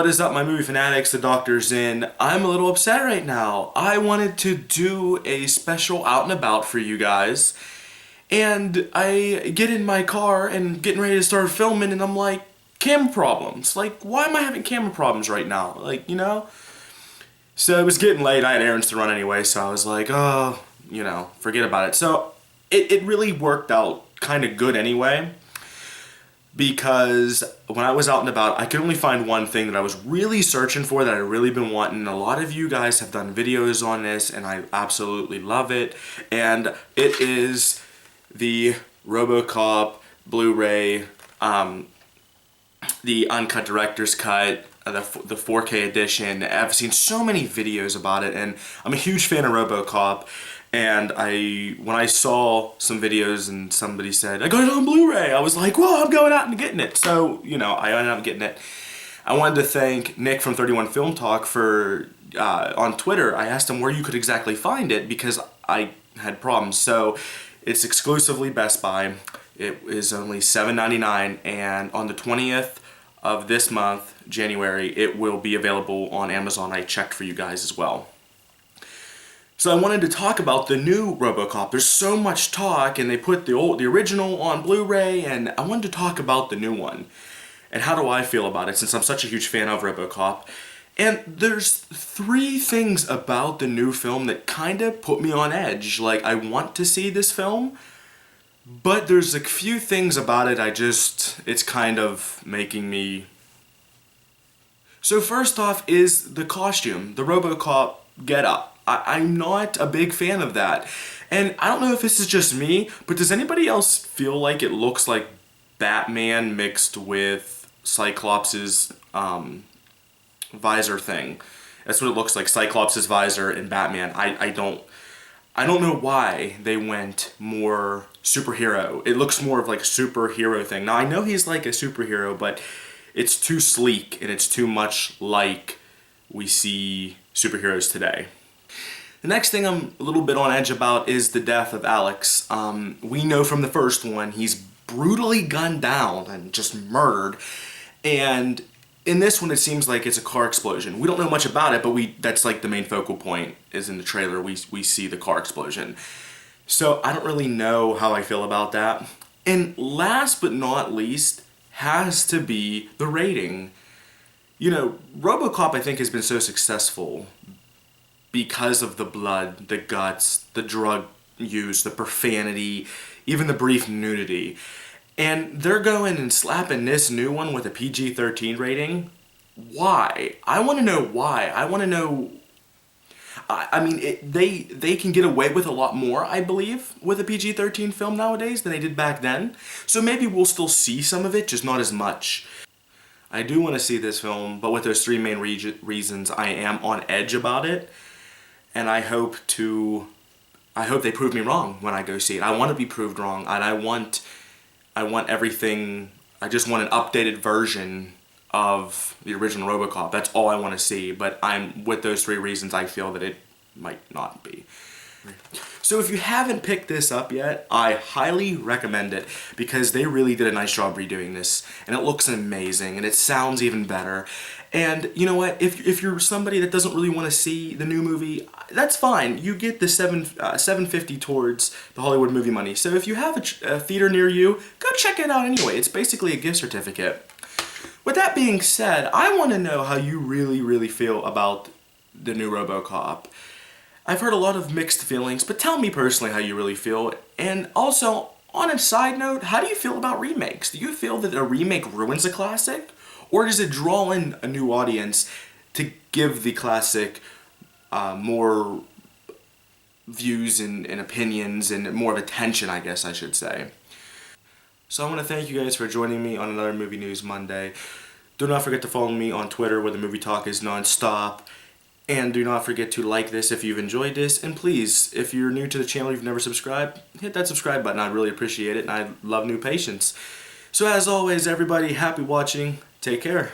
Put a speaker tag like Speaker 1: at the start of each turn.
Speaker 1: What is up, my movie fanatics? The doctor's in. I'm a little upset right now. I wanted to do a special out and about for you guys, and I get in my car and getting ready to start filming, and I'm like, camera problems. Like, why am I having camera problems right now? Like, you know? So it was getting late. I had errands to run anyway, so I was like, oh, you know, forget about it. So it really worked out kind of good anyway, because when I was out and about, I could only find one thing that I was really searching for, that I really been wanting. A lot of you guys have done videos on this, and I absolutely love it. And it is the Robocop Blu-ray, the uncut director's cut, the 4K edition. I've seen so many videos about it, and I'm a huge fan of Robocop. And when I saw some videos and somebody said, I got it on Blu-ray, I was like, well, I'm going out and getting it. So, you know, I ended up getting it. I wanted to thank Nick from 31 Film Talk for, on Twitter, I asked him where you could exactly find it because I had problems. So, it's exclusively Best Buy. It is only $7.99, and on the 20th of this month, January, it will be available on Amazon. I checked for you guys as well. So I wanted to talk about the new Robocop. There's so much talk, and they put the original on Blu-ray, and I wanted to talk about the new one. And how do I feel about it, since I'm such a huge fan of Robocop. And there's three things about the new film that kind of put me on edge. Like, I want to see this film, but there's a few things about it it's kind of making me... So first off is the costume, the Robocop getup. I'm not a big fan of that. And I don't know if this is just me, but does anybody else feel like it looks like Batman mixed with Cyclops' visor thing? That's what it looks like, Cyclops' visor and Batman. I don't know why they went more superhero. It looks more of like a superhero thing. Now I know he's like a superhero, but it's too sleek and it's too much like we see superheroes today. The next thing I'm a little bit on edge about is the death of Alex. We know from the first one he's brutally gunned down and just murdered, and in this one it seems like it's a car explosion. We don't know much about it, but that's like the main focal point, is in the trailer we see the car explosion. So I don't really know how I feel about that. And last but not least has to be the rating. You know, Robocop I think has been so successful because of the blood, the guts, the drug use, the profanity, even the brief nudity. And they're going and slapping this new one with a PG-13 rating. Why? I want to know why. I want to know... I mean, they can get away with a lot more, I believe, with a PG-13 film nowadays than they did back then. So maybe we'll still see some of it, just not as much. I do want to see this film, but with those three main reasons, I am on edge about it. And I hope they prove me wrong when I go see it. I want to be proved wrong, and I want everything. I just want an updated version of the original Robocop. That's all I want to see, but with those three reasons, I feel that it might not be. So if you haven't picked this up yet, I highly recommend it, because they really did a nice job redoing this, and it looks amazing, and it sounds even better. And you know what? If you're somebody that doesn't really want to see the new movie, that's fine. You get the $7.50 towards the Hollywood movie money. So if you have a theater near you, go check it out anyway. It's basically a gift certificate. With that being said, I want to know how you really feel about the new Robocop. I've heard a lot of mixed feelings, but tell me personally how you really feel. And also, on a side note, how do you feel about remakes? Do you feel that a remake ruins a classic? Or does it draw in a new audience to give the classic more views and opinions and more of attention, I guess I should say. So I want to thank you guys for joining me on another Movie News Monday. Do not forget to follow me on Twitter, where the movie talk is non-stop. And do not forget to like this if you've enjoyed this. And please, if you're new to the channel, you've never subscribed, hit that subscribe button. I'd really appreciate it, and I love new patients. So as always, everybody, happy watching. Take care.